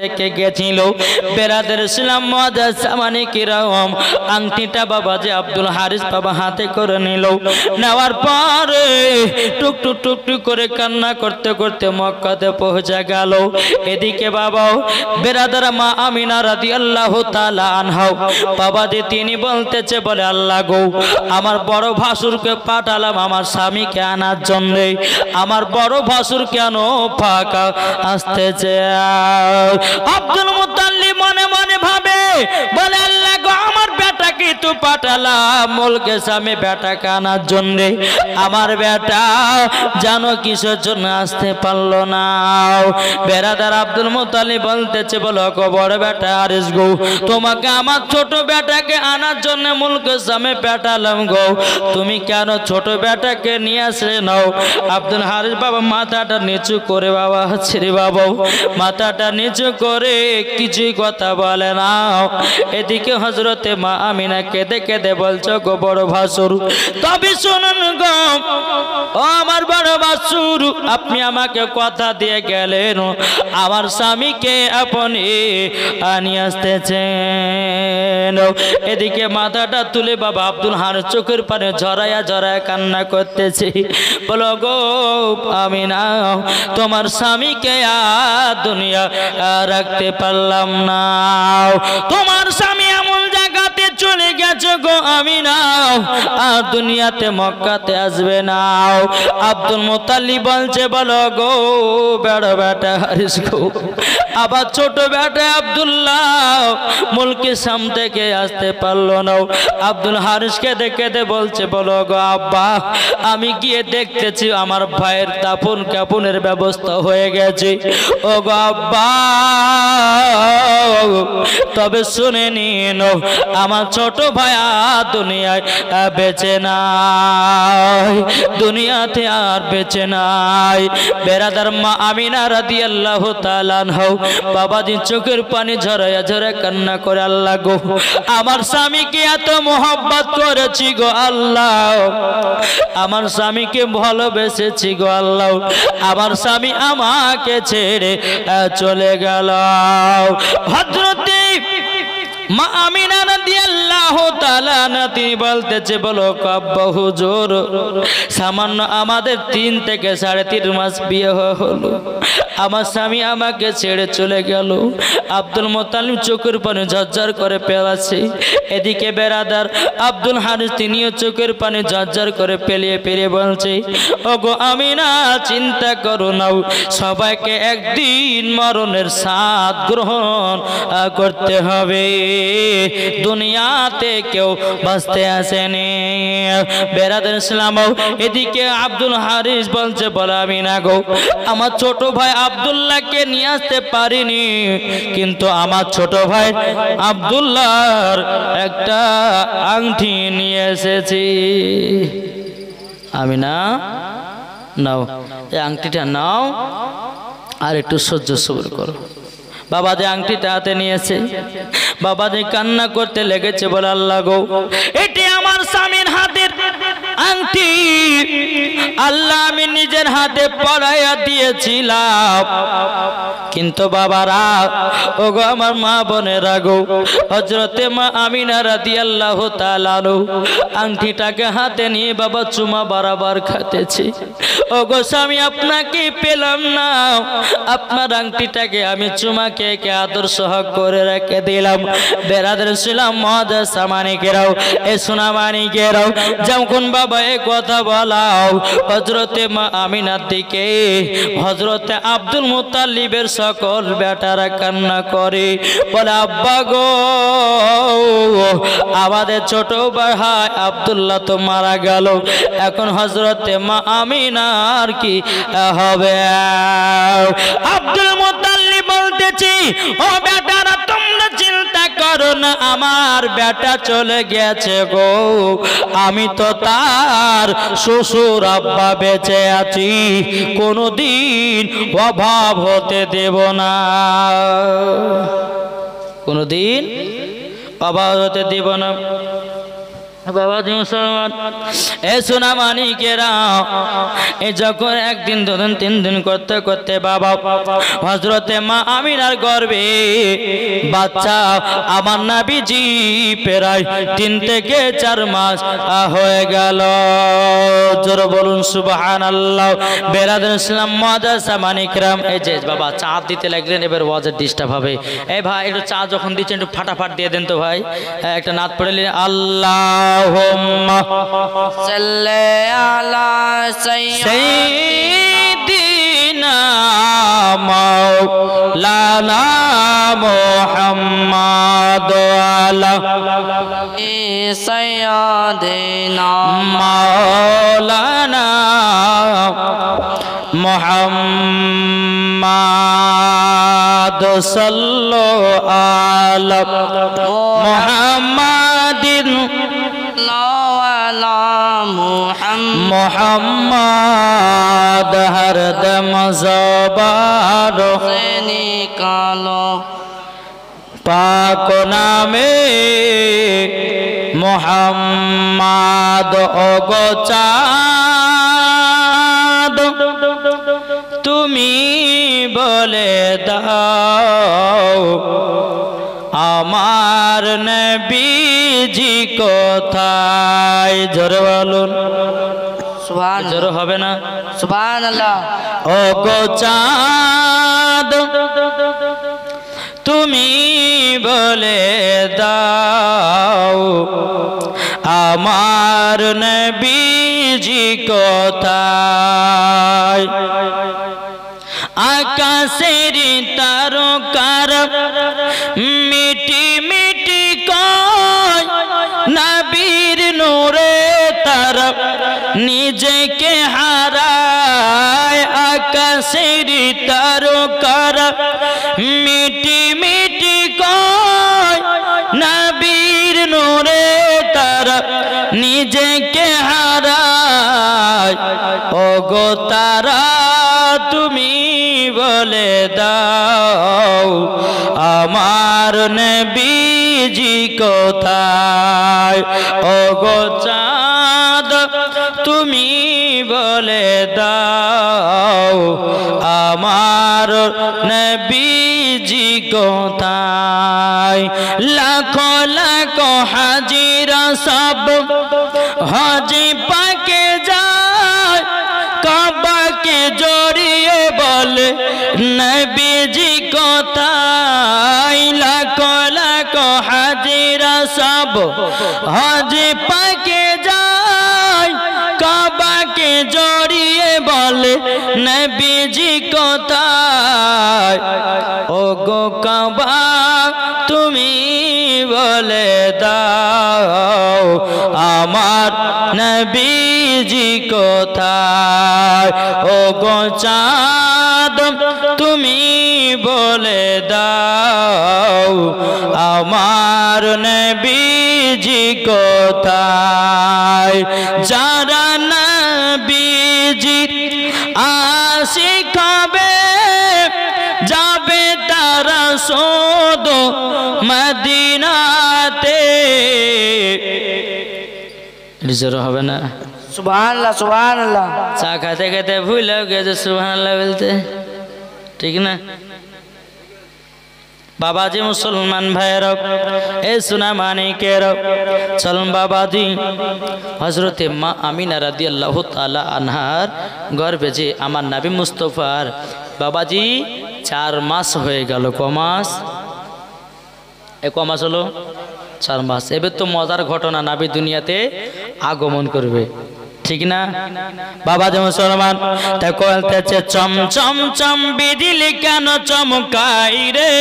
রেখে গেছিল বেরাদের ইসলাম মুআজ্জাজ সামানি কিরাম আংটিটা বাবাজি আব্দুল হারিস বাবা হাতে করে নিল। নেওয়ার পরে টুকটুক টুকটুক করে কান্না করতে করতে মক্কাতে পৌঁছে গেল। এদিকে বাবা বেরাদার মা আমিনা রাদিয়াল্লাহু তাআলা আনহা বাবাজি তিনি বলতেছে বলে আল্লাহ গো আমার বড় ভাসুরকে পাঠালাম আমার স্বামীকে আনার জন্য, আমার বড় ভাসুর কেন ফাঁকা আসতেছে। আব্দুল মুত্তালিব মনে মনে ভাবে বলে আল্লাহ গো আমার বেটাকে তো পাঠালাম মুলকে স্বামী বেটাকে আনার জন্য, আমার বেটা জানো কিসের জন্য আসতে পারলো না। বেরাদার আব্দুল মুত্তালিব বলতেছে বলো গো বড় বেটা হারিস গো তোমাকে আমার ছোট বেটাকে আনার জন্য মুলকে স্বামী পাঠালাম গো, তুমি কেন ছোট বেটাকে নিয়ে আসলে নাও। আব্দুল হারিস বাবা মাথাটা নিচু করে বাবা ছেড়ে বাবা মাথাটা নিচু করে কিছুই কথা বলে না। এদিকে হযরতে মা আমিনা কেঁদে কেঁদে বলছো গো বড় ভাসুর তবে শুনুন গো ও আমার বড় ভাসুর আপনি আমাকে কথা দিয়ে গেলেন আমার স্বামীকে আপনি আনিয়ে আসতেছেন। এদিকে মাথাটা তুলে বাবা আব্দুল হারিস চোখের পানি ঝরায়া ঝরায়া কান্না করতেছে বলো গো আমিনা তোমার স্বামীকে আর দুনিয়া রাখতে পারলাম না, তোমার স্বামী এমন জায়গাতে চলে গেছে গো আমিনা আর দুনিয়াতে মক্কাতে আসবে না। আব্দুল মুত্তালিব বলছে বলো গো বড় বেটা হারিস গো আবার ছোট বেটা আব্দুল্লাহ মুলকি শাম থেকে আসতে পারলো না। আব্দুল হারিস কেঁদে কেঁদে বলছে বলো গো আব্বা আমি গিয়ে দেখতেছি আমার ভাইয়ের দাফন কাফনের ব্যবস্থা হয়ে গেছে। ও গো আব্বা তবে শুনে নিন আমার ছোট ভাই আর দুনিয়ায় বেঁচে নাই, দুনিয়াতে আর বেঁচে নাই। বেরাদার মা আমিনা রাদিয়াল্লাহু তাআলা আনহা বাবাজি চোখের পানি ঝরায়া ঝরায়া কান্না করে আল্লাহ গো আমার স্বামীকে এত মোহব্বত করেছি গো আল্লাহ, আমার স্বামীকে ভালোবেসেছি গো আল্লাহ, আমার স্বামী আমাকে ছেড়ে চলে গেল। হযরতে মা আমিনা রাদিয়াল্লাহু তাআলা তিনি বলতেছে বলো আব্বা হুজুর সামান্য আমাদের 3 থেকে 3.5 মাস বিয়ে হলো আমার স্বামী আমাকে ছেড়ে চলে গেল। আব্দুল মুত্তালিব চোখের পানি ঝরঝর করে ফেলাছে। এদিকে বেরাদার আব্দুল হারিস তিনিও চোখের পানি ঝরঝর করে পেলিয়ে পেলিয়ে বলছে ওগো আমিনা চিন্তা করো না সবাইকে একদিন মরণের স্বাদ গ্রহণ করতে হবে, দুনিয়াতে কেউ বাঁচতে আসেনি। বেরাদার ইসলাম এদিকে আব্দুল হারিস বলছে বলো আমিনা গো আমার ছোট ভাই আব্দুল্লাহকে নিয়ে আসতে পারিনি কিন্তু আমার ছোট ভাই আব্দুল্লাহর একটা আংটি নিয়ে এসেছি। আমিনা নাও এই আংটিটা নাও আর একটু সহ্য সবর করো। বাবা যে আংটিটা হাতে নিয়েছে বাবা যে কান্না করতে লেগেছে বলে আল্লাহ গো এটি আমার স্বামীর হাতের আংটি আল্লাহ আমি নিজের হাতে পরাইয়া দিয়েছিলাম কিন্তু বাবারা ওগো আমার মা বোনেরা গো হযরতে মা আমিনা রাদিয়াল্লাহু তাআলা আংটিটাকে হাতে নিয়ে বাবা চুমা বারবার খাতেছে। ওগো স্বামী আপনাকে পেলাম না, আপনার আংটিটাকে আমি চুমা কে আদর সহ করে রেখে দিলাম। বেরাদার ইসলাম মুআজ্জাজ সামানিকেরাও এ সোনামানিকেরাও যখন বাবা এ কথা বলাও হযরতে মা আমিনার দিকে হযরতে আব্দুল মুত্তালিবের সকল বেটারা কান্না করে বলে আব্বা গো আমাদের ছোট ভাই আব্দুল্লাহ তো মারা গেল, এখন হযরতে মা আমিনার কি হবে। আব্দুল মুত্তালিব বলতেছি ও বেটারা তোমরা চিন্তা করো না আমার বেটা চলে গেছে গো আমি তো তার শ্বশুর আব্বা বেঁচে আছি কোনোদিন অভাব হতে দেব না, কোনোদিন অভাব হতে দেব না। বাবাজি মুসলমান এ সোনা মানিকেরা এ যখন একদিন দুদিন তিন দিন করতে করতে বাবা হযরতে মা আমিনার গর্ভে বাচ্চা আমার নবীজি প্রায় 3 থেকে 4 মাস হয়ে গেল। জোরে বলুন সুবহানাল্লাহ। বেরাদার ইসলাম মাদ্রাসা মানিকরাম এই যে বাবা চা দিতে লাগলেন, এবার ওয়াজের ডিস্টার্ব হবে। এই ভাই একটু চা যখন দিচ্ছেন একটু ফাটাফাট দিয়ে দেন তো ভাই। একটা নাত পড়লেন আল্লাহুম্মা সাল্লি আলা সাইয়্যিদিনা মাওলানা মুহাম্মাদ আলা সাইয়্যিদিনা মাওলানা মুহাম্মাদ সাল্লাল্লাহু আলা মুহাম্মাদিন মুহাম্মাদ হরদম জবান से निकालो পাক নামে মুহাম্মাদ ওগো চাঁদ তুমি বলে দাও আমার নবীজি কোথায়। জোরে বলুন सुभान জোরে হবে না? सुभान अल्लाह ওগো চাঁদ তুমি বলে দাও আমার নবীজি কোথায়। আকাশের তারকার মিটি মিটি কয় নবীর নূরে তার নিজেকে হারায়। আকাশের তারকার মিটি মিটি কয় নবীর নূরে তার নিজেকে হারায়। ওগো তারা তুমি বলে দাও আমার নবীজি কোথায়। ওগো চাঁদ তুমি বলে দাও আমার নবীজি কোথায়। লাখো লাখো হাজিরা সব হজে পাকে যায় কাবাকে জড়িয়ে বলে নবীজি কোথায়। লাখো লাখো হাজিরা সব হজে পাকে যায় কাবাকে জড়িয়ে বলে নবীজি কোথায়। ওগো কাবা তুমি বলে দাও আমার নবীজি কোথায়। ওগো চাঁদ তুমি বলে দাও আমার নবীজি কোথায়। যারা নবীজি আশিক হবে যাবে তারা শুধু মদিনাতে। রিজোর হবে না? सुभान अल्लाह सुभान अल्लाह চা খাতে খাতে ভুল গেছে সুবহানাল্লাহ বলতে, ঠিক না? বাবাজি মুসলমান ভাইয়েরা এ সোনা মানিকেরা চলুন বাবাজি হযরতে মা আমিনা রাদিয়াল্লাহু তাআলা আনহার গর্ভে যে আমার নবী মুস্তাফার বাবাজি 4 মাস হয়ে গেল। ক মাস? ক মাস হলো? 4 মাস। এবার তো মজার ঘটনা, নবী দুনিয়াতে আগমন করবে, ঠিক না বাবাজি মুসলমান? তাই বলতেছে চম চম চম বিজলি কেন চমকাই রে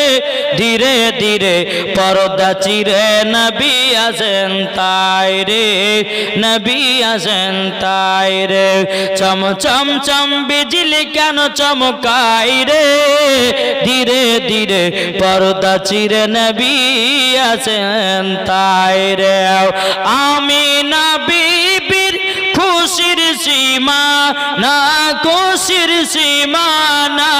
ধীরে ধীরে পর্দা চিরে নবী আসেন তাই রে নবী আসেন তাই রে। চম চম চম বিজলি কেন চমকাই রে ধীরে ধীরে পর্দা চিরে নবী আসেন তাই রে। আমি নবীর খুশির সীমানা, খুশির সীমানা।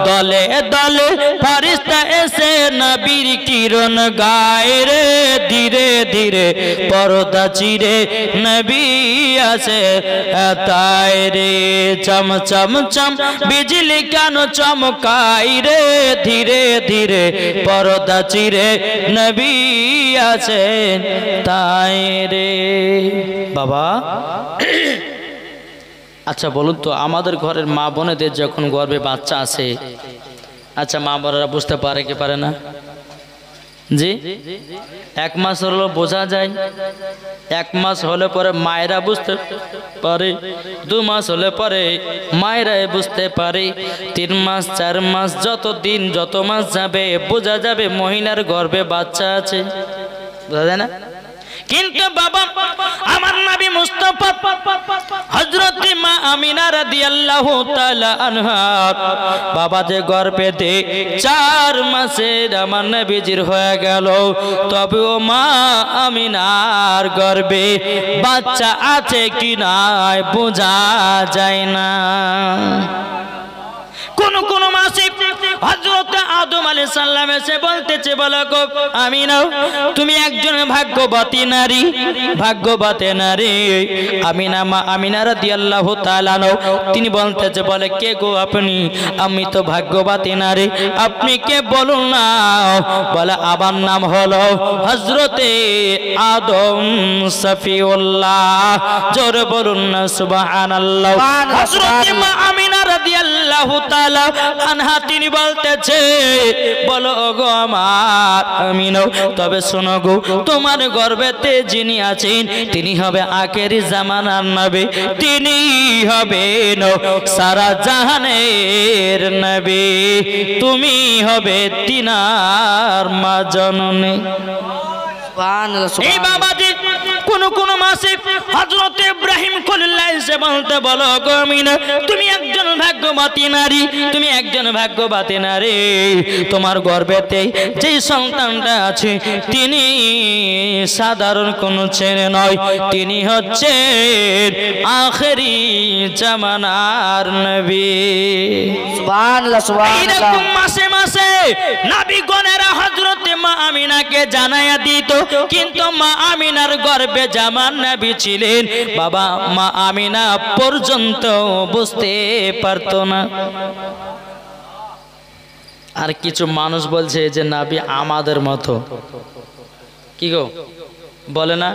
দলে দলে ফারিস্তা এসে নবীর কিরণ গায় রে, ধীরে ধীরে পর্দা চিরে নবী আসে তাই রে। চম চম চম বিজলি কেন চমকাই রে, ধীরে ধীরে পর্দা চিরে নবী আসে তাই রে। বাবা আচ্ছা বলুন তো, আমাদের ঘরের মা বোনেদের যখন গর্ভে বাচ্চা আসে, আচ্ছা মা বোনেরা বুঝতে পারে কি পারে না? জি, 1 মাস হলো বোঝা যায়, 1 মাস হলে পরে মায়েরা বুঝতে পারে, 2 মাস হলে পরে মায়েরাই বুঝতে পারে, 3 মাস 4 মাস যত দিন যত মাস যাবে বোঝা যাবে মহিলার গর্ভে বাচ্চা আছে, বোঝা যায় না? কিন্তু বাবা আমার নবী মুস্তাফা হযরত মা আমিনা রাদিয়াল্লাহু তাআলা আনহা বাবা যে গর্ভেতে 4 মাসের আমার নবীজির হয়ে গেল, তবেও মা আমিনার গর্ভে বাচ্চা আছে কি নাই বোঝা যায় না। কোন মাসে হযরত আদম আলাইহিস সালাম এসে বলতেছে, বলো গো আমিনা তুমি একজন ভাগ্যবতী নারী, ভাগ্যবতী নারী। আমিনা মা আমিনা রাদিয়াল্লাহু তাআলা তিনি বলতেছে, বলে কে গো আপনি? আমি তো ভাগ্যবতী নারী, আপনি কে বলুন না। বলে আমার নাম হলো হযরতে আদম সফিউল্লাহ, জোরে বলুন না সুবহানাল্লাহ। হযরত মা আমিনা রাদিয়াল্লাহু তাআলা আনহা তিনি বলতেছে, বলো গো আমার আমিনা, তবে শোনো গো তোমার গর্ভেতে যিনি আছেন তিনি হবে আখেরি জামানার নবী, তিনি হবেন সারা জাহানের নবী, তুমি হবে তিনার মা জননী। এই বাবাজি কোন মাসে হযরত ইব্রাহিম খলিলুল্লাহ এসে বলতে, বলো গো আমিনা তুমি একজন ভাগ্যবতী নারী, তুমি একজন ভাগ্যবতী নারী, তোমার গর্ভেতে যে সন্তানটা আছে তিনি সাধারণ কোন ছেলে নয়, তিনি হচ্ছে আখেরি জামানার নবী। সুবহানাল্লাহ সুবহানাল্লাহ। এরকম মাসে মাসে নবীগণেরা হযরত মা আমিনাকে জানায়া দিত, কিন্তু মা আমিনার গর্ভে জামান নবী ছিলেন বাবা মা আমিনা পর্যন্ত বুঝতে পারত না। আর কিছু মানুষ বলছে যে নবী আমাদের মতো, কি গো বলে না?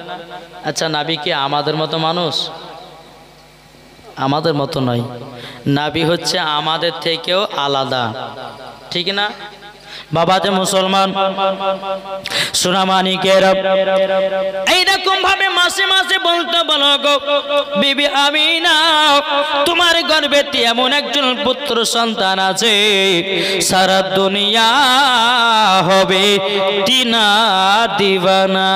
আচ্ছা নবী কি আমাদের মতো মানুষ? আমাদের মতো নয়, নবী হচ্ছে আমাদের থেকেও আলাদা, ঠিক না বাবা? যে মুসলমান সোনামানিকের এইরকম ভাবে মাসে মাসে বলতে, বলো গো বিবি আমিনা তোমার গর্ভেতে এমন একজন পুত্র সন্তান আছে সারা দুনিয়া হবে তিনা দিবানা।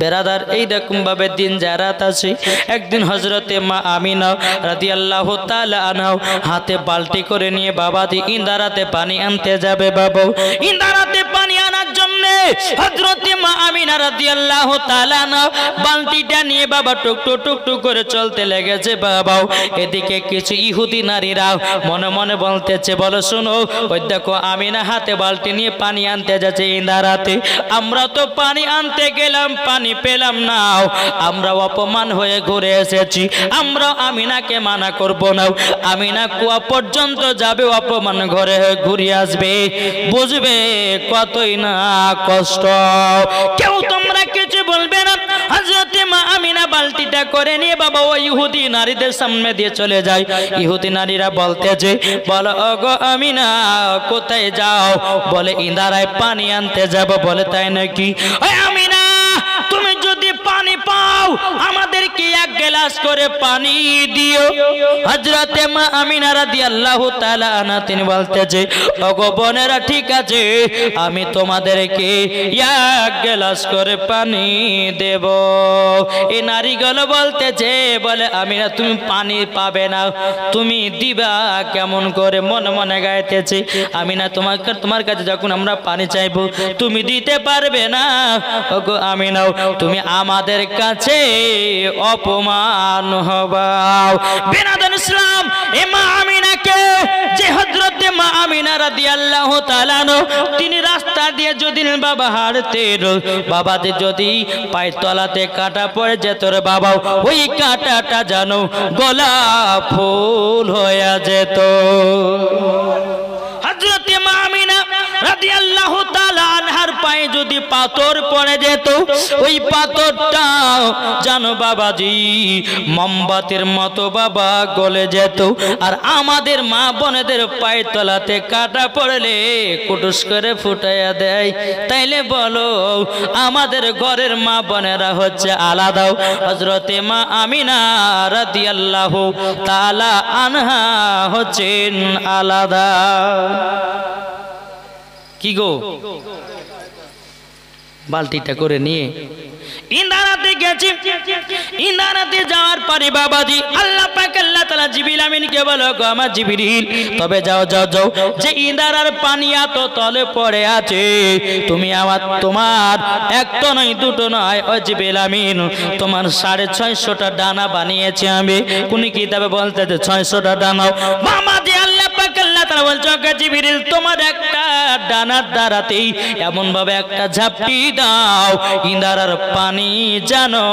বেরাদার এইরকম ভাবে দিন জারাত আছে। একদিন হযরতে মা আমিনা রাদিয়াল্লাহু তাআলা আনহা হাতে বালতি করে নিয়ে বাবাজি ইন্দারাতে পানি আনতে যাবে। বাবা ইন্দারাতে পানি আনার জন্য হযরতে মা আমিনা রাদিয়াল্লাহু তাআলা আনহা বালতিটা নিয়ে বাবা টুকটুক টুকটুক করে চলতে লেগেছে। বাবা এদিকে কিছু ইহুদি নারীরা মনে মনে বলতেছে, বলো শোনো ওই দেখো আমিনা হাতে বালতি নিয়ে পানি আনতে যাচ্ছে ইন্দারাতে, আমরা তো পানি আনতে গেলাম পানি পেলাম না, আমরা অপমান হয়ে ঘুরে এসেছি, আমরা আমিনাকে মানা করব না, আমিনা কুয়া পর্যন্ত যাবে অপমান ঘরে ঘুরে আসবে, বুঝবে কতই না কষ্ট, কেউ তোমরা কিছু বলবে না। হযরত মা আমিনা বালতিটা করে নিয়ে বাবা ওই ইহুদি নারীদের সামনে দিয়ে চলে যায়। ইহুদি নারীরা বলতেছে, বলো ওগো আমিনা কোথায় যাও? বলে ইন্দারায় পানি আনতে যাব। বলে তাই নাকি? ওই আমিনা তুমি যদি পানি পাও আমাদেরকে 1 গ্লাস করে পানি দিও। হযরতে মা আমিনা রাদিয়াল্লাহু তাআলা আনহা তিনি বলতেছে, ওগো বোনেরা ঠিক আছে, আমি তোমাদেরকে এক গ্লাস করে পানি দেব। এই নারীগুলো বলতেছে, বলে আমিনা তুমি পানি পাবে না, তুমি দিবা কেমন করে? মনে মনে গাইতেছে, আমিনা তোমার কাছে যখন আমরা পানি চাইবো তুমি দিতে পারবে না। ওগো আমিনা তুমি আমাদের কাছে অপমান হবাও। বিনাদন ইসলাম এ মা আমিনাকে, যে হযরতে মা আমিনা রাদিয়াল্লাহু তাআলা তিনি রাস্তা দিয়ে যদি বাবা হাঁটতেন, বাবাতে যদি পায়ের তলাতে কাঁটা পড়ে যেত রে বাবা, ওই কাঁটাটা জানো গোলাপ ফুল হয়ে যেত। হযরতে মা আমিনা রাদিয়াল্লাহু তাআলা আনহার পায়ে যদি পাথর পড়ে যেত, ওই পাথরটা জানো বাবাজি মোমবাতির মতো বাবা গলে যেত। আর আমাদের মা বোনেদের পায়ের তলাতে কাঁটা পড়লে কুটুস করে ফুটাইয়া দেয়। তাইলে বলো আমাদের ঘরের মা বোনেরা হচ্ছে আলাদা, হযরতে মা আমিনা রাদিয়াল্লাহু তাআলা আনহা হচ্ছেন আলাদা। কি গো, বালতিটা করে নিয়ে ইন্দারাতে গেছি। ইন্দারাতে যাওয়ার পরে বাবাজি আল্লাহ পাক আল্লাহ তাআলা জিবরিল আমিনকে বলো, গো আমার জিবরিল তবে যাও যাও যাও, যে ইন্দারার পানি এত তলে পড়ে আছে, তুমি তোমার একটা নয় দুটো নয়, ও জিবরিল আমিন তোমার 650টা ডানা বানিয়েছি আমি। কোন কিতাবে বলতেছে 600টা ডানা। বাবাজি আল্লাহ পাক আল্লাহ তাআলা বলছো, গো জিবরিল তোমার একটা ডানার দ্বারাতেই এমন ভাবে একটা ঝাপটি দাও ইন্দারার পানি জানো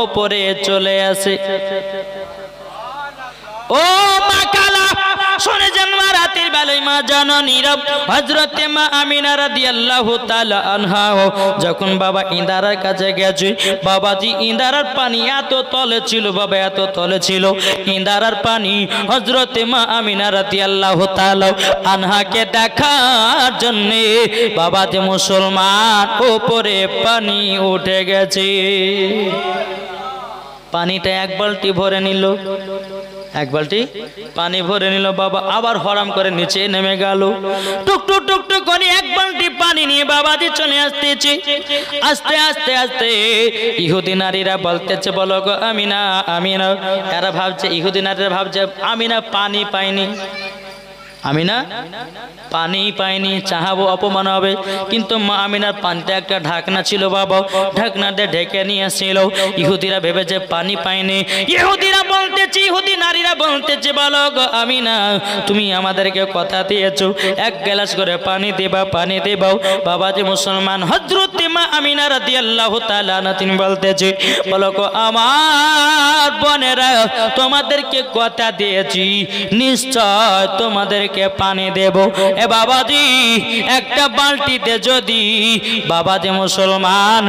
ওপরে চলে আসে। ও মা কালা শুনে জন্মা রাতের বেলায় মা জানো নীরব হযরতে মা আমিনা রাদিয়াল্লাহু তাআলা আনহা যখন বাবা ইন্দারার কাছে গেছে, বাবাজি ইন্দারার পানি এত তলে ছিল বাবা, এত তলে ছিল ইন্দারার পানি হযরতে মা আমিনা রাদিয়াল্লাহু তাআলা আনহাকে দেখার জন্য বাবাজি মুসলমান উপরে পানি উঠে গেছে। পানিটা এক বালতি ভরে নিল, এক বালতি পানি ভরে নিল বাবা, আবার হরাম করে নিচে নেমে গেল। টুকটুক টুকটুক করে এক বালতি পানি নিয়ে বাবাজি চলে আসতেছে। আস্তে আস্তে আস্তে ইহুদি নারীরা বলতেছে, বলো গো আমিনা আমিনা। এরা ভাবছে, ইহুদি নারীরা ভাবছে আমিনা পানি পায়নি, আমিনা পানি পায়নি, চাহাবো অপমান হবে। কিন্তু মা আমিনার পানিতে একটা ঢাকনা ছিল বাবা, ঢাকনাতে ঢেকে নিয়ে আসছিল। ইহুদিরা ভেবেছে পানি পায়নি। ইহুদিরা বলতেছে, ইহুদি নারীরা বলতেছে, বলো গো আমিনা তুমি আমাদেরকে কথা দিয়েছো এক গ্লাস করে পানি দেবা, পানি দেবাও। বাবাজি মুসলমান হযরতে মা আমিনা রাদিয়াল্লাহু তাআলা আনহা তিনি বলতেছে, বলো গো আমার বোনেরা তোমাদেরকে কথা দিয়েছি নিশ্চয় তোমাদেরকে পানি দেব। এ বাবাজি একটা বালতিতে যদি বাবাজি মুসলমান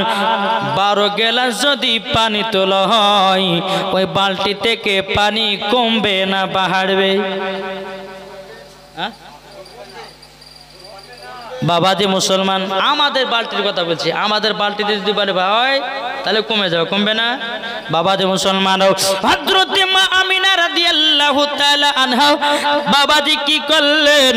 12 গ্লাস যদি পানি তোলা হয়, ওই বালতি থেকে পানি কমবে না বাড়বে? বাবাজি মুসলমান আমাদের বালতির কথা বলছি, আমাদের বালতিতে যদি পানি হয় তাহলে কমে যাবে, কমবে না? বাবাজি মুসলমান হযরতে মা আমিনা রাদিয়াল্লাহু তাআলা আনহা বাবাজি কি করলেন,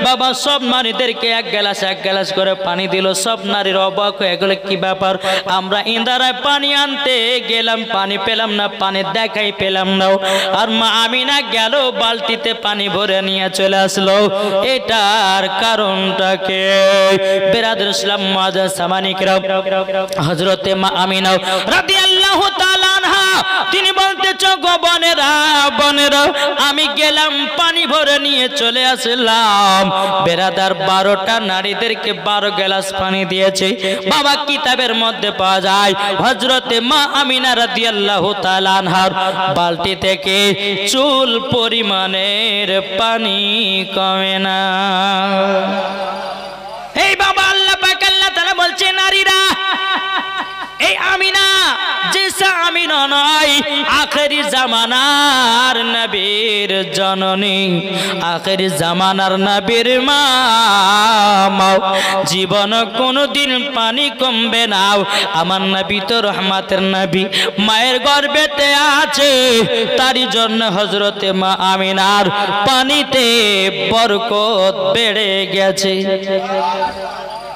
বাবা সব নারীদেরকে এক গ্লাস করে পানি দিল। সব নারীর অবাক হয়ে গেল, কি ব্যাপার, আমরা ইন্দারায় পানি আনতে গেলাম পানি পেলাম না, পানি দেখাই পেলাম না। আর মা আমিনা গেল বালতিতে পানি ভরে নিয়ে চলে আসলো। এটার কারণটাকে বেরাদর ইসলাম মুআজ্জাজ সামানিকরা হযরতে মা আমিনা রাদিয়াল্লাহু তাআলা আনহা তিনি বলতেছ, গো বোনেরা বোনেরা আমি গেলাম পানি ভরে নিয়ে চলে আসলাম। বেরাদার 12টা নারীদেরকে 12 গ্লাস পানি দিয়েছে। বাবা কিতাবের মধ্যে পাওয়া যায় হযরতে মা আমিনা রাদিয়াল্লাহু তাআলা আনহার বালতি থেকে চুল পরিমাণের পানি কমে না। এই বাবা আল্লাহ পাক আল্লাহ তাআলা বলছে, নারীরা এই আমিনা জিসা আমিনা নয়, আখেরি জামানার নবীর জননী, আখেরি জামানার নবীর মা। জীবন কোনদিন পানি কমবে না। আমার নবী তো রহমতের নবী, মায়ের গর্ভেতে আছে, তারই জন্য হযরতে মা আমিনার পানিতে বরকত বেড়ে গেছে।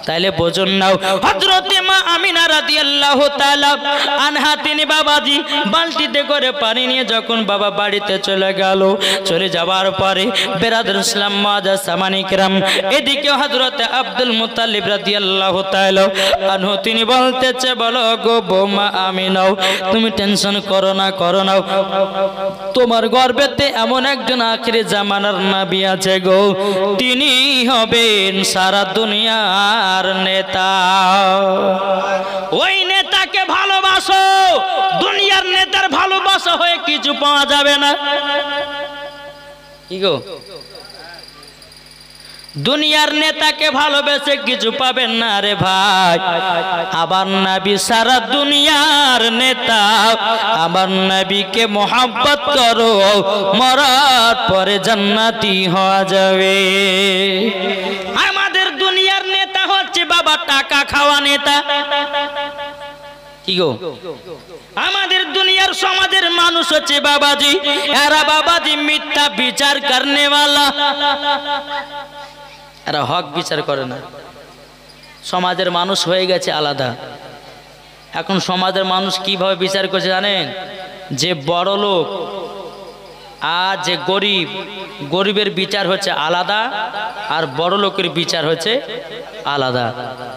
তাইলে বোঝুন নাও, হযরতে মা আমিনা রাদিয়াল্লাহু তাআলা আনহা তিনি বাবাজি বালতিতে করে পানি নিয়ে যখন বাবা বাড়িতে চলে গেল, চলে যাওয়ার পরে বেরাদর ইসলাম মুআজ্জাজ সামানি কিরাম, এদিকে হযরতে আব্দুল মুত্তালিব রাদিয়াল্লাহু তাআলা আনহু তিনি বলতেছে, বলো গো বৌমা আমিনাও, তুমি টেনশন করো না, তোমার গর্ভেতে এমন একজন আখিরি জামানার নবী আছে গো, তিনি হবেন সারা দুনিয়ার নেতা। ওই নেতাকে ভালোবাসো, দুনিয়ার নেতার ভালোবাসা হয়ে কিছু পাওয়া যাবে না। কি গো, দুনিয়ার নেতাকে ভালোবেসে কিছু পাবেন না রে ভাই। আবার নবী সারা দুনিয়ার নেতা, আমার নবীকে মোহাব্বত করো, মরার পরে জান্নাতি হওয়া যাবে। আমাদের দুনিয়ার নেতা হচ্ছে বাবা টাকা খাওয়া নেতা। কি গো, আমাদের দুনিয়ার সমাজের মানুষ হচ্ছে বাবাজি, এরা বাবাজি মিথ্যা বিচার করনেওয়ালা, এরা হক বিচার করে না। সমাজের মানুষ হয়ে গেছে আলাদা। এখন সমাজের মানুষ কিভাবে বিচার করছে জানেন? যে বড় লোক আর যে গরিব, গরিবের বিচার হচ্ছে আলাদা, আর বড় লোকের বিচার হচ্ছে আলাদা।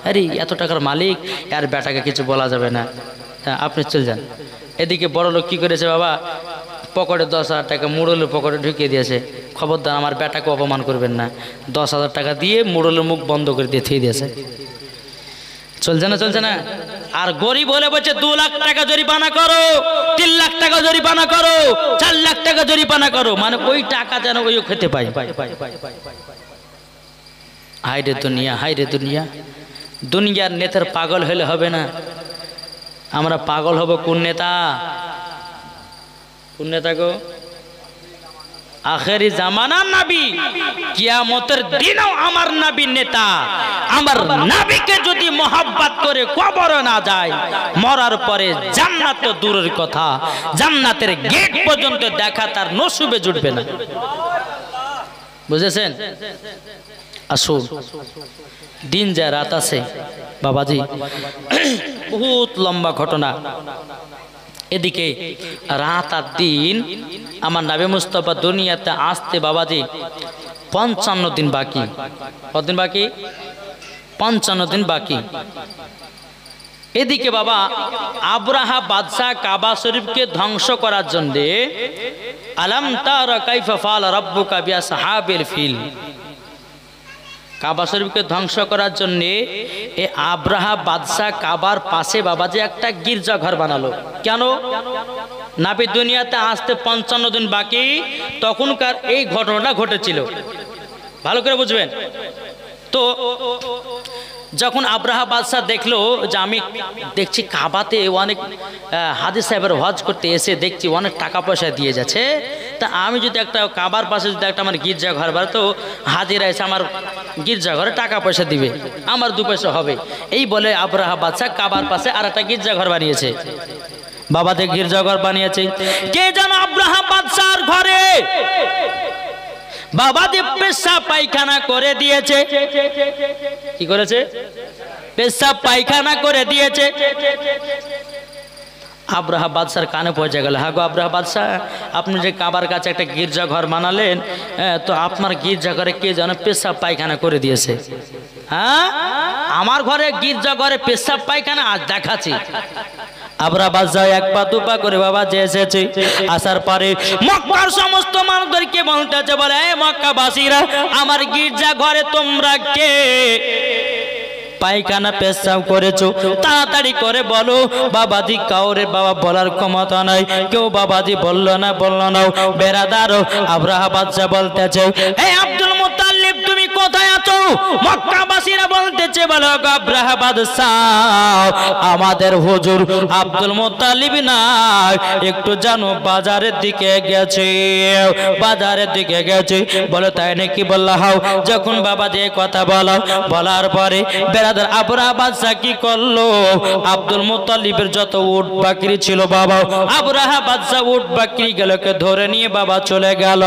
আরে এত টাকার মালিক, আর বেটাকে কিছু বলা যাবে না, হ্যাঁ আপনি চলে যান। এদিকে বড় লোক কি করেছে বাবা, পকেটে 10,000 টাকা মুড়লের পকেটে ঢুকিয়ে দিয়েছে, খবরদার আমার বেটাকে অপমান করবেন না। 10,000 টাকা দিয়ে মুড়লের মুখ বন্ধ করে দিয়ে থুয়ে দিয়েছে। চলছে না, চলছে না? আর গরিব হলে বলছে 2 লাখ টাকা জরিমানা করো, 3 লাখ টাকা জরিমানা করো, 4 লাখ টাকা জরিমানা করো, মানে ওই টাকা যেন ওই খেতে পাই। হাই রে দুনিয়া, হাই রে দুনিয়া। দুনিয়ার নেতার পাগল হলে হবে না, আমরা পাগল হব কোন নেতা? কোন নেতা গো? আখেরি জামানার নবী, কিয়ামতের দিনও আমার নবী নেতা। আমার নবীকে যদি মোহাব্বত করে কবরে না যায়, মরার পরে জান্নাত তো দূরের কথা, জান্নাতের গেট পর্যন্ত দেখা তার নসিবে জুটবে না। বুঝেছেন? আসুন, দিন যায় রাত আছে বাবাজি, বহুত লম্বা ঘটনা। এদিকে রাত আর দিন, আমার নবী মুস্তাফা দুনিয়াতে আসতে বাবাজি 55 দিন বাকি। কতদিন বাকি? 55 দিন বাকি। এদিকে বাবা আব্রাহা বাদশাহ কাবা শরীফকে ধ্বংস করার জন্য, আলাম তারা কাইফা ফাআলা রাব্বুকা বিআসহাবিল ফিল, কাবা শরীফকে ধ্বংস করার জন্য এ আব্রাহা বাদশাহ কাবার পাশে বাবাজি একটা গির্জা ঘর বানালো। কেন? নবী দুনিয়াতে আসতে 55 দিন বাকি, তখনকার এই ঘটনাটা ঘটেছিল। ভালো করে বুঝবেন তো। যখন আব্রাহা বাদশাহ দেখলো যে আমি দেখছি কাবাতে অনেক হাজী সাহেবের হজ করতে এসে দেখছি অনেক টাকা পয়সা দিয়ে যাচ্ছে, তা আমি যদি একটা কাবার পাশে যদি একটা আমার গির্জা ঘর বানাই, তো হাজিরা এসে আমার গির্জা ঘরে টাকা পয়সা দিবে, আমার 2 পয়সা হবে। এই বলে আব্রাহা বাদশাহ কাবার পাশে আর একটা গির্জা ঘর বানিয়েছে। বাবাদের গির্জা ঘর বানিয়েছে। কে যেন আব্রাহা বাদশাহর ঘরে বাবাদের পেশাব পায়খানা করে দিয়েছে। কি করেছে? পেশাব পায়খানা করে দিয়েছে। আব্রাহা বাদশার কানে পৌঁছে গেল, হ্যাঁ গো আব্রাহা বাদশাহ, আপনি যে কাবার কাছে একটা গির্জা ঘর বানালেন, তো আপনার গির্জা ঘরে কে যেন পেশাব পায়খানা করে দিয়েছে। হ্যাঁ, আমার ঘরে গির্জা ঘরে পেশাব পায়খানা আজ দেখাচ্ছি। আব্রাহা বাদশাহ 1 পা 2 পা করে বাবা যে এসেছে, আসার পরে মক্কার সমস্ত মানুষদেরকে বলতেছে, বলে এই মক্কাবাসীরা, আমার গির্জা ঘরে তোমরা কে পায়খানা পেশাব করেছো, তাড়াতাড়ি করে বলো। বাবাজি কাউরে বাবা বলার ক্ষমতা নাই, কেউ বাবাজি বললো না। বেরাদার আব্রাহা বাদশাহ বলতেছে, এই আব্দুল মুত্তালিব তুমি কোথায় আছো? মক্কাবাসীরা বলতেছে বলো আব্রাহা বাদশাহ আমাদের হুজুর আব্দুল মুত্তালিব না একটু জানো বাজারের দিকে গেছে, বাজারের দিকে গেছে। বলো তাই নাকি? বললা হাও। যখন বাবা যে কথা বলো, বলার পরে বেরাদার আব্রাহা বাদশাহ কি করলো, আব্দুল মুত্তালিবের যত উট বাকরি ছিল বাবা আব্রাহা বাদশাহ উট বাকরি গুলোকে ধরে নিয়ে বাবা চলে গেল।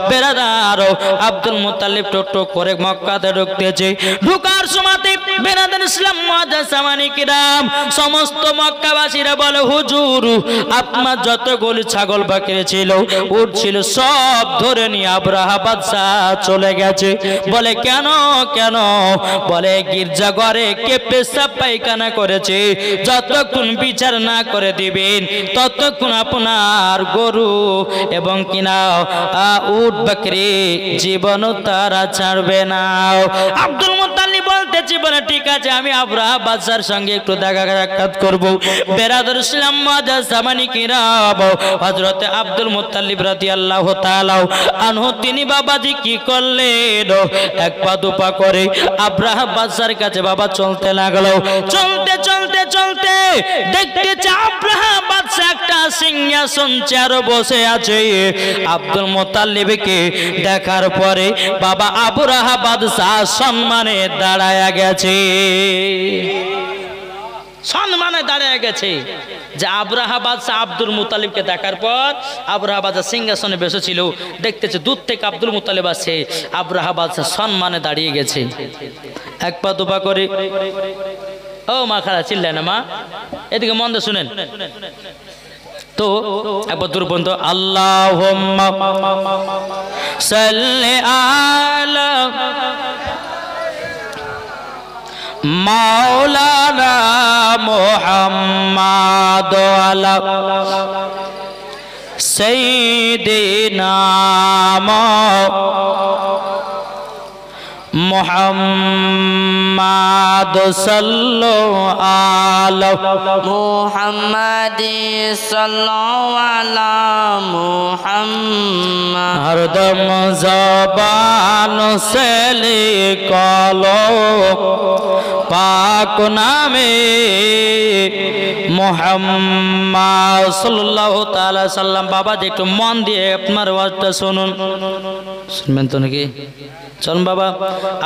বেরাদার আব্দুল মুত্তালিব টুক টুক করে মক্কাতে ঢুকতেছে। ঢুকার সময়তে বেরাদার ইসলাম মুআজ্জাজ সামানি কিরাম সমস্ত মক্কাবাসীরা বলে হুজুর আপনার যতগুলি ছাগল বাকরি ছিল উট ছিল সব ধরে নিয়ে আব্রাহা বাদশাহ চলে গেছে। বলে কেন কেন? বলে গির্জা ঘরে কে পেশাব পায়খানা করেছে যতক্ষণ বিচার না করে দিবেন ততক্ষণ আপনার গরু এবং কিনা উট বাকরি জীবন তারা ছাড়বে না। আব্দুল মুত্তালিব বলতেছি বলে ঠিক আছে আমি আব্রাহা বাদশার সঙ্গে একটু দেখা সাক্ষাৎ করব। বেরাদর ইসলাম মুআজ্জাজ সামানি কিরাম হযরতে আব্দুল মুত্তালিব রাদিয়াল্লাহু তাআলা আনহু তিনি বাবাজি কি করলেন, এক পা দুপা করে আব্রাহা বাদশার কাছে বাবা চলতে লাগলো। চলতে চলতে চলতে দেখতেছে আব্রাহা বাদশা একটা সিংহাসন চেয়ারে বসে আছে। আব্দুল মুত্তালিবকে দেখার পরে বাবা আব্রাহা বাদশা সম্মানে দাঁড়ায়া গেছে, সম্মানে দাঁড়ায় গেছে। যে আব্রাহা বাদশা আব্দুল মুত্তালিবকে দেখার পর আব্রাহা বাদশা সিংহাসনে বসেছিল, দেখতেছে দূর থেকে আব্দুল মুত্তালিব আসছে, আব্রাহা বাদশা সম্মানে দাঁড়িয়ে গেছে। এক পা দুপা করে ও মা খালা চিল্লায় না মা, এদিকে মন দিয়ে শুনেন তো একবার দূর পর্যন্ত আল্লাহুম্মা সাল্লি আলা মাওলানা মুহাম্মাদ আলা সাইয়্যিদিনা মুহাম্মাদ সাল্লাল্লাহু আলা মুহাম্মাদ সাল্লাল্লাহু আলা মুহাম্মাদ হরদম জবান সে লিখলো পাক নামে মুহাম্মদ সাল্লাল্লাহু তাআলা সাল্লাম। বাবা যে একটু মন দিয়ে আপনার ওয়াজটা শুনুন, শুনবেন তো নাকি? চলুন বাবা।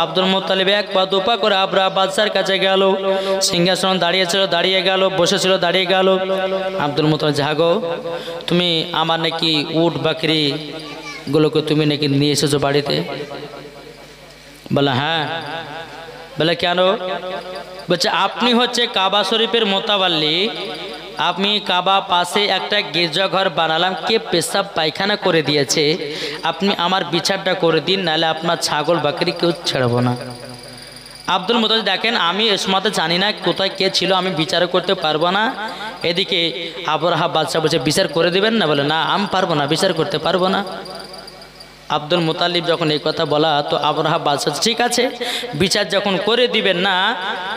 আব্দুল মুত্তালিব এক পা দুপা করে আব্রাহা বাদশার কাছে গেল। সিংহাসন দাঁড়িয়েছিল, দাঁড়িয়ে গেল, বসেছিল, দাঁড়িয়ে গেল। আব্দুল মুত্তালিব জাগো, তুমি আমার নাকি উট বাকরি গুলোকে তুমি নাকি নিয়ে এসেছো বাড়িতে? বলে হ্যাঁ। বলে কেন? বলছে আপনি হচ্ছে কাবা শরীফের মোতাবাল্লি, আমি কাবা পাশে একটা গির্জাঘর বানালাম, কে পেশাব পায়খানা করে দিয়েছে, আপনি আমার বিচারটা করে দিন, নাহলে আপনার ছাগল বাকরি কেউ ছাড়বো না। আব্দুল মুত্তালিব দেখেন আমি এ সময়তে জানি না কোথায় কে ছিল, আমি বিচার করতে পারবো না। এদিকে আব্রাহা বাদশা বলছে বিচার করে দিবেন না? বলে না আমি পারবো না, বিচার করতে পারবো না। আব্দুল মুত্তালিব যখন এই কথা বলা তো আব্রাহা বাদশা ঠিক আছে বিচার যখন করে দিবেন না,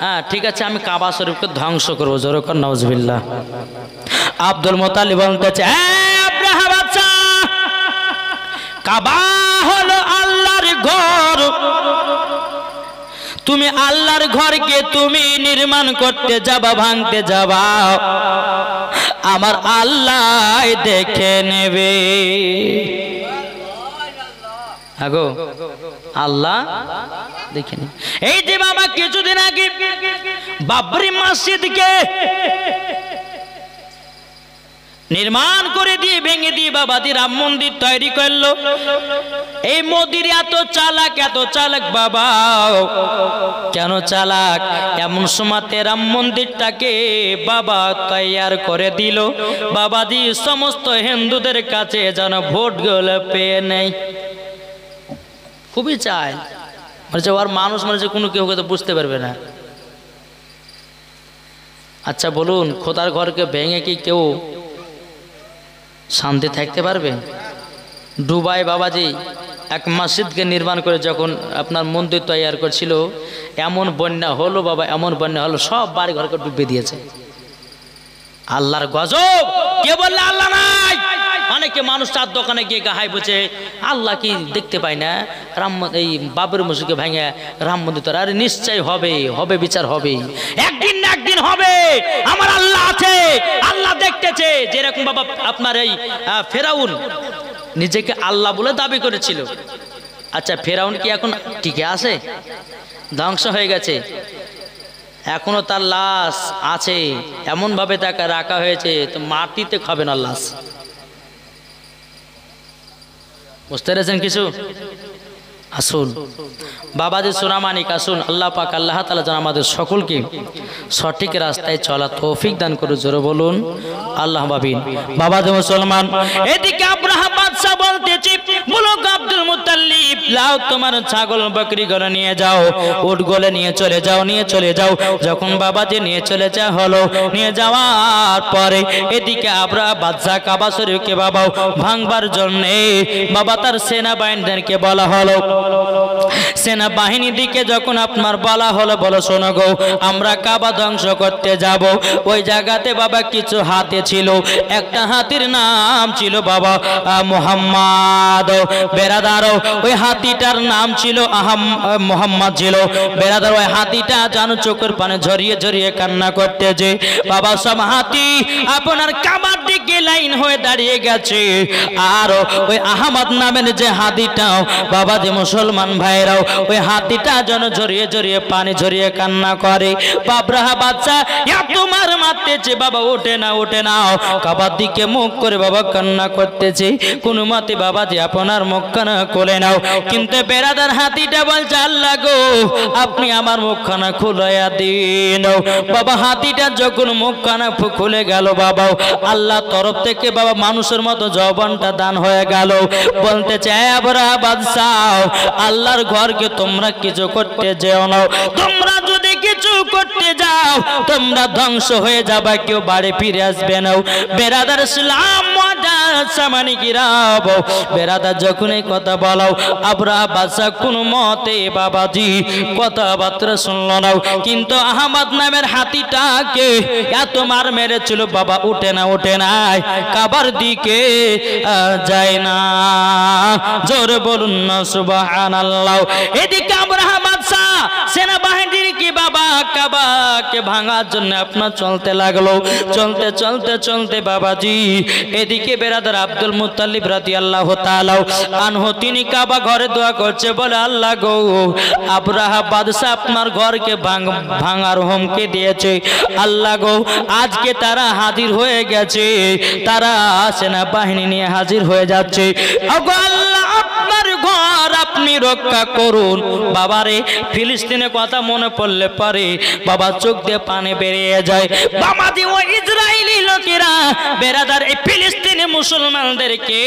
হ্যাঁ ঠিক আছে আমি কাবা শরীফকে ধ্বংস করবো। জোরকর নাউজুবিল্লাহ। আব্দুল মুত্তালিব বলতেছে আব্রাহা বাদশা, কাবা হলো আল্লাহর ঘর, তুমি আল্লাহর ঘরকে তুমি নির্মাণ করতে যাবা, ভাঙতে যাবা, আমার আল্লাহ দেখে নেবে। আগো আল্লাহ দেখেন। এই যে বাবা কিছুদিন আগে বাবরি মসজিদকে নির্মাণ করে দিয়ে ভেঙে দিয়ে বাবা দি রাম মন্দির তৈরি করলো। এই মোদির এত চালাক বাবা, কেন চালাক? এমন সময়তে রাম মন্দিরটাকে বাবা তৈয়ার করে দিল, বাবা দি সমস্ত হিন্দুদের কাছে যেন ভোট গুলো পেয়ে নেই। খুবই চায় মানে ওর মানুষ মানে যে কোনো কেউ হয়তো বুঝতে পারবে না। আচ্ছা বলুন, খোদার ঘরকে ভেঙে কি কেউ শান্তি থাকতে পারবে? দুবাই বাবাজি এক মসজিদকে নির্মাণ করে যখন আপনার মন্দির তৈয়ার করছিল, এমন বন্যা হলো বাবা, এমন বন্যা হলো সব বাড়ি ঘরকে ডুবে দিয়েছে। আল্লাহর গজব। কে বললে আল্লাহ নাই? অনেকে মানুষ চার দোকানে গিয়ে গাহাই বলছে আল্লাহ কি দেখতে পাই না, রাম এই বাবরি মসজিদকে ভেঙে রাম মন্দির তো, আরে নিশ্চয় হবে, হবে বিচার হবে, একদিন না একদিন হবে, আমার আল্লাহ আছে, আল্লাহ দেখতেছে। যেরকম বাবা আপনার এই ফেরাউন নিজেকে আল্লাহ বলে দাবি করেছিল। আচ্ছা ফেরাউন কি এখন টিকে আছে? ধ্বংস হয়ে গেছে, এখনো তার লাশ আছে, এমন ভাবে তাকে রাখা হয়েছে তো মাটিতে খাবে না লাশ। বুঝতে পেরেছেন কিছু? আসুন বাবাজি সোনামানিক, আসুন আল্লাহ পাক আল্লাহ তাআলা যেন আমাদের সকলকে সঠিক রাস্তায় চলা তৌফিক দান করে, জোরে বলুন আল্লাহ আমিন। বাবাজি মুসলমান, এদিকে আব্রাহা বাদশা বলতেছে, বলো আব্দুল মুত্তালিব, লাও তোমার ছাগল বকরি গলে নিয়ে যাও, উট গলে নিয়ে চলে যাও, নিয়ে চলে যাও। যখন বাবাজি নিয়ে চলে যাওয়া হলো, নিয়ে যাওয়ার পরে এদিকে আব্রাহা বাদশা কাবা শরীফকে বাবা ভাঙবার জন্য বাবা তার সেনাবাহিনীদেরকে বলা হলো। সেনাবাহিনী দিকে যখন আপনার বলা হলো, বলো শোনো গো, আমরা কাবা ধ্বংস করতে যাব। ওই জায়গাতে বাবা কিছু হাতি ছিল, একটা হাতির নাম ছিল বাবা মুহাম্মদ বেরাদার। ওই হাতিটার নাম ছিল মুহাম্মদ ছিল বেরাদার। ওই হাতিটা জানো চোখের পানে ঝরিয়ে ঝরিয়ে কান্না করতেছে। বাবা সব হাতি আপনার কাবার দিকে লাইন হয়ে দাঁড়িয়ে গেছে। আর ওই আহমদ নামের যে হাতিটাও বাবা যে মুসলমান ভাইরাও ওই হাতিটা যেন ঝরিয়ে ঝরিয়ে পানি ঝরিয়ে কান্না করে। আব্রাহা বাদশা তোমার মারতেছে, বাবা ওঠে না, ওঠে না, কাবার দিকে মুখ করে বাবা কান্না করতেছে। কোনো মতে বাবা যে আপনার মুখখানা খুলে নাও। কিন্তু বেরাদার হাতিটা বলছে, আল্লাহ গো আপনি আমার মুখখানা খুলাইয়া দিন। বাবা হাতিটা যখন মুখখানা খুলে গেল, বাবা আল্লাহ তরফ থেকে বাবা মানুষের মতো জবানটা দান হয়ে গেল। বলতে চাই আব্রাহা বাদশা, আল্লাহর ঘরকে তোমরা কিছু করতে যেও না, তোমরা যদি কিছু করতে যাও তোমরা ধ্বংস হয়ে যাবে, কেউ বাড়ি ফিরে আসবে না। বেরাদার ইসলাম বেরাদার যখন এই কথা বলাও, আব্রাহা বাদশা কোনো মতে বাবাজি কথাবার্তা শুনল না। কিন্তু আহমদ নামের হাতিটাকে এত মার মেরেছিল বাবা, উঠে না, উঠে নাই, কাবার দিকে যায় না। জোরে বলুন না সুবহানাল্লাহ। এদিকে আব্রাহা বাদশা সেনাবাহিনীর কি বাবা কাবাকে ভাঙার জন্য আপনার চলতে লাগলো। চলতে চলতে চলতে বাবাজি এদিকে বেরাদার আব্দুল মুত্তালিব রাদিয়াল্লাহু তাআলা আনহু তিনি কাবা ঘরে দোয়া করছে, বলে আল্লাহ গো আব্রাহা বাদশা আপনার ঘরকে ভাঙার হুমকি দিয়েছে। আল্লাহ গো আজকে তারা হাজির হয়ে গেছে, তারা সেনাবাহিনী নিয়ে হাজির হয়ে যাচ্ছে। ওগো আল্লাহ আপনার ঘর আপনি রক্ষা করুন। বাবারে ফিলিস্তিনের কথা মনে পড়লে পারে বাবা চোখ দিয়ে পানি বেরিয়ে যায়। বাবাজি ওই ইসরায়েলি লোকেরা বেরাদার এই ফিলিস্তিনি মুসলমানদেরকে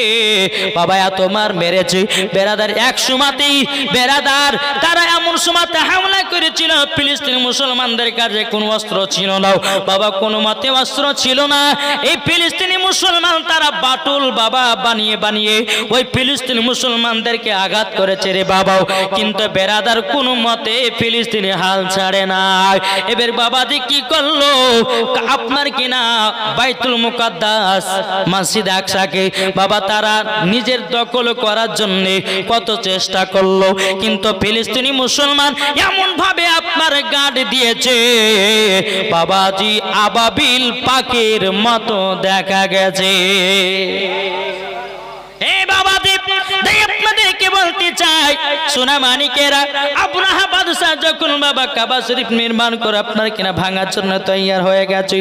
বাবা এত মার মেরেছে। বেরাদার এক সময়তেই বেরাদার তারা এমন সময়তে হামলা করেছিল, ফিলিস্তিনি মুসলমানদের কাছে কোনো অস্ত্র ছিল না বাবা, কোনো মতে অস্ত্র ছিল না। এই ফিলিস্তিনি মুসলমান তারা বাটুল বাবা বানিয়ে বানিয়ে ওই ফিলিস্তিনি মুসলমানদেরকে আঘাত করেছে রে বাবা। কিন্তু বেরাদার কোনো মতে ফিলিস্তিনি হাল ছাড়ে না। এবার বাবাজি কি করলো, আপনার কিনা বাইতুল মুকাদ্দাস মসজিদ আকসাকে বাবা তারা নিজের দখল করার জন্য কত চেষ্টা করলো, কিন্তু ফিলিস্তিনি মুসলমান এমন ভাবে আপনার গার্ড দিয়েছে বাবাজি আবাবিল পাখির মতো দেখা গেছে। আপনাদেরকে বলতে চাই সোনা মানিকেরা, আব্রাহা বাদশা যখন বাবা কাবা শরীফ নির্মাণ করে আপনার কিনা ভাঙার জন্য তৈয়ার হয়ে গেছে,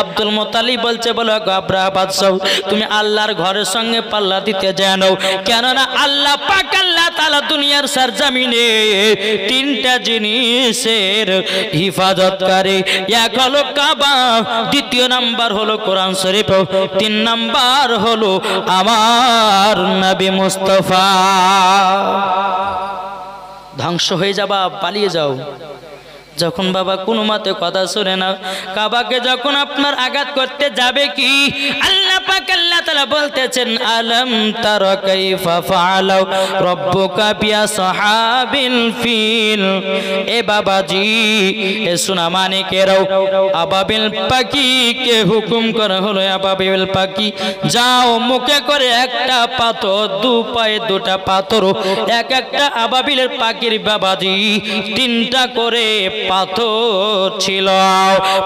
আব্দুল মুত্তালিব বলছে, বলো আব্রাহা বাদশা তুমি আল্লাহর ঘরের সঙ্গে পাল্লা দিতে জানো, কেননা আল্লাহ পাক আল্লাহ তাআলা দুনিয়ার সরজমিনে তিনটা জিনিসের হিফাজত করে। এক হলো কাবা, দ্বিতীয় নাম্বার হলো কোরআন শরীফ, তিন নাম্বার হলো আমার নবী মুস্তাফা। ধ্বংস হয়ে যাবা, পালিয়ে যাও। যখন বাবা কোনো মতে কথা শুনে না, কাবাকে যখন আপনার আঘাত করতে যাবে কি আল্লাহ পাক আল্লাহ তাআলা বলতেছেন আলম তারা কাইফা ফাআলা রাব্বুকা বিআসহাবিল ফিল। এ বাবাজি, এ সোনা মানিকেরাও, আবাবিল পাখিকে হুকুম করা হলো, আবাবিল পাখি যাও মুখে করে একটা পাথর, দু পায়ে দুটা পাথর, এক একটা আবাবিলের পাখির বাবাজি 3টা করে পাথর ছিল।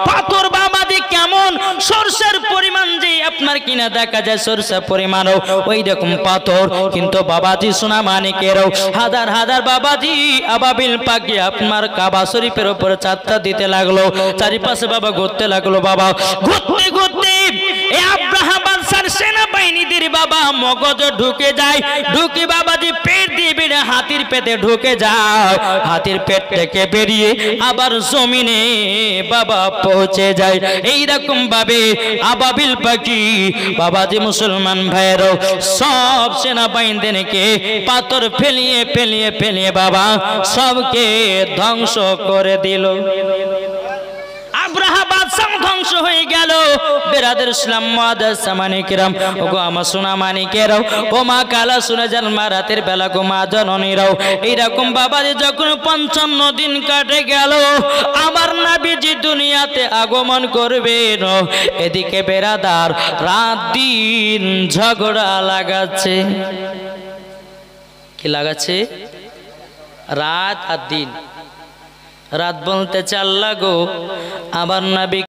পাথর বাবাজি কেমন সরষের পরিমাণ যে আপনার কিনা দেখা যায় সরষের পরিমাণও ওই রকম পাথর, কিন্তু বাবাজি সোনা মানিকেরাও হাজার হাজার বাবাজি আবাবিল পাখি আপনার কাবা শরীফের উপরে চাঁদটা দিতে লাগলো, চারিপাশে বাবা ঘুরতে লাগলো। বাবা ঘুরতে ঘুরতে এই আব্রাহা বাদশার সেনাবাহিনীদের বাবা মগজ ঢুকে যায়, ঢুকে বাবাজি পেট দিয়ে বেরিয়ে হাতির পেটে ঢুকে যায়, হাতির পেট থেকে বেরিয়ে আবার জমিনে বাবা পৌঁছে যায়। এইরকম ভাবে আবাবিল পাখি বাবাজি মুসলমান ভাইয়েরাও সব সেনাবাহিনীদেরকে পাথর ফেলিয়ে ফেলিয়ে ফেলিয়ে বাবা সবকে ধ্বংস করে দিল। আব্রাহা বাদশাহ ধ্বংস হয়ে গেল। বেরাদের ইসলাম মুআদ্দাস সামানে কিরাম, ওগো আমার সোনা মানিকেরাও, ও মা কালা শুনে যান মা রাতের বেলা গো মা জননীরাও, এইরকম বাবাজি যখন 55 দিন কাটে গেল আমার নবীজি দুনিয়াতে আগমন করবেন, এদিকে বেরাদার রাত দিন ঝগড়া লাগাচ্ছে। কি লাগাচ্ছে? রাত আর দিন। রাত বলতে চাল্লা গো আমার নবী